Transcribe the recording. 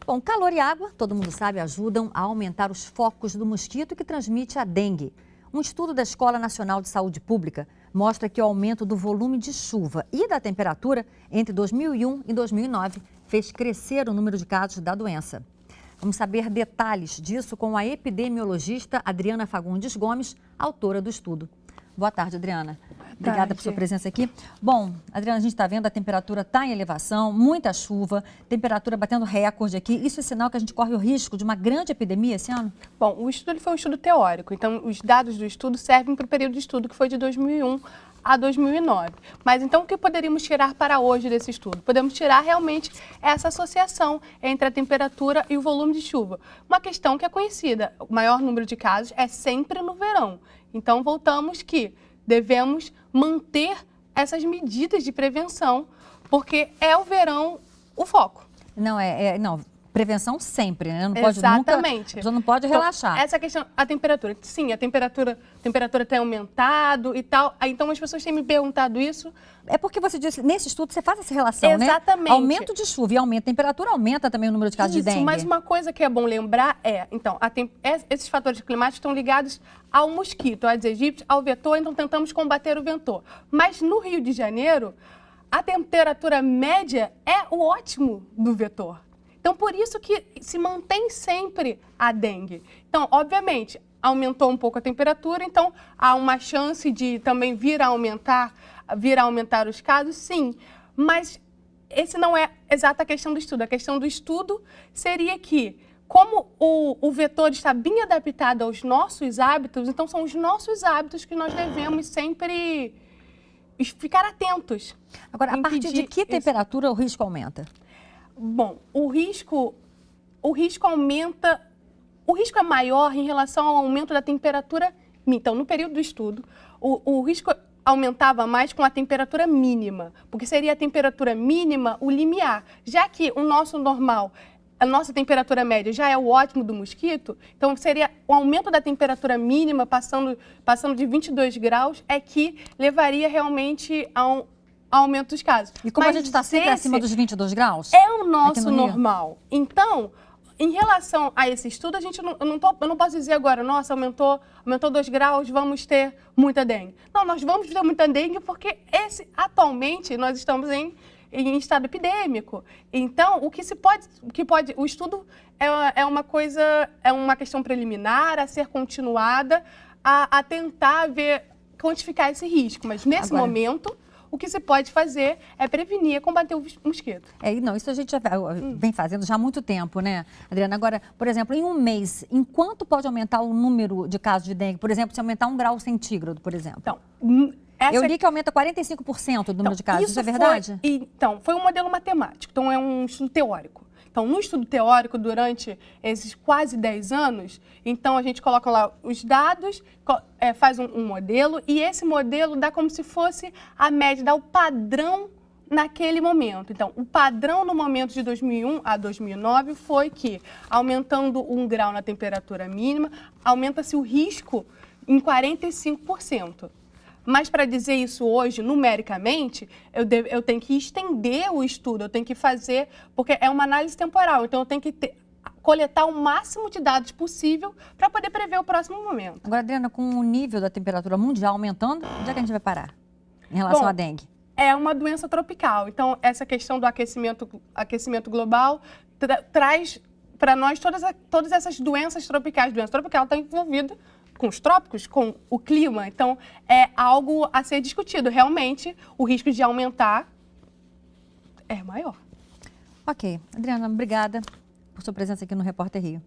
Bom, calor e água, todo mundo sabe, ajudam a aumentar os focos do mosquito que transmite a dengue. Um estudo da Escola Nacional de Saúde Pública mostra que o aumento do volume de chuva e da temperatura entre 2001 e 2009 fez crescer o número de casos da doença. Vamos saber detalhes disso com a epidemiologista Adriana Fagundes Gomes, autora do estudo. Boa tarde, Adriana. Obrigada por sua presença aqui. Bom, Adriana, a gente está vendo a temperatura está em elevação, muita chuva, temperatura batendo recorde aqui. Isso é sinal que a gente corre o risco de uma grande epidemia esse ano? Bom, o estudo foi um estudo teórico, então os dados do estudo servem para o período de estudo que foi de 2001 a 2009. Mas então o que poderíamos tirar para hoje desse estudo? Podemos tirar realmente essa associação entre a temperatura e o volume de chuva. Uma questão que é conhecida, o maior número de casos é sempre no verão. Então voltamos que devemos manter essas medidas de prevenção, porque é o verão o foco. Não, prevenção sempre, né? Não pode Exatamente. Nunca, não pode relaxar. Então, essa questão, a temperatura. Sim, a temperatura tem aumentado e tal. Então, as pessoas têm me perguntado isso. É porque você disse, nesse estudo, você faz essa relação, Exatamente. Né? Aumento de chuva e aumento de temperatura, aumenta também o número de casos de dengue. Mas uma coisa que é bom lembrar então, esses fatores climáticos estão ligados ao mosquito, aos egípcios, ao vetor, então tentamos combater o vetor. Mas no Rio de Janeiro, a temperatura média é o ótimo do vetor. Então, por isso que se mantém sempre a dengue. Então, obviamente, aumentou um pouco a temperatura, então há uma chance de também vir a aumentar os casos, sim. Mas esse não é exata a questão do estudo. A questão do estudo seria que, como o vetor está bem adaptado aos nossos hábitos, então são os nossos hábitos que nós devemos sempre ficar atentos. Agora, a partir de que temperatura o risco aumenta? Bom, o risco aumenta, o risco é maior em relação ao aumento da temperatura. Então, no período do estudo, o risco aumentava mais com a temperatura mínima, porque seria a temperatura mínima o limiar, já que o nosso normal, a nossa temperatura média já é o ótimo do mosquito, então seria o aumento da temperatura mínima, passando de 22 graus, é que levaria realmente a um aumento dos casos. E como a gente está sempre acima dos 22 graus? É o nosso normal. Então, em relação a esse estudo, eu não posso dizer agora, nossa, aumentou 2 graus, vamos ter muita dengue. Não, nós vamos ter muita dengue porque atualmente nós estamos em estado epidêmico. Então, o estudo é uma questão preliminar a ser continuada, a tentar quantificar esse risco. Mas nesse momento, o que se pode fazer é prevenir e combater o mosquito. Isso a gente já vem fazendo já há muito tempo, né, Adriana? Agora, por exemplo, em um mês, em quanto pode aumentar o número de casos de dengue? Por exemplo, se aumentar 1 grau centígrado, por exemplo. Então, eu li que aumenta 45% do número de casos, isso é verdade? Foi um modelo matemático, então é um estudo teórico. Então, no estudo teórico, durante esses quase 10 anos, então a gente coloca lá os dados, faz um modelo, e esse modelo dá como se fosse a média, dá o padrão naquele momento. Então, o padrão no momento de 2001 a 2009 foi que, aumentando 1 grau na temperatura mínima, aumenta-se o risco em 45%. Mas para dizer isso hoje, numericamente, eu tenho que estender o estudo, eu tenho que fazer, porque é uma análise temporal, então eu tenho que coletar o máximo de dados possível para poder prever o próximo momento. Agora, Adriana, com o nível da temperatura mundial aumentando, onde é que a gente vai parar em relação à dengue? É uma doença tropical, então essa questão do aquecimento global traz para nós todas essas doenças tropicais. A doença tropical está envolvida com os trópicos, com o clima. Então, é algo a ser discutido. Realmente, o risco de aumentar é maior. Ok. Adriana, obrigada por sua presença aqui no Repórter Rio.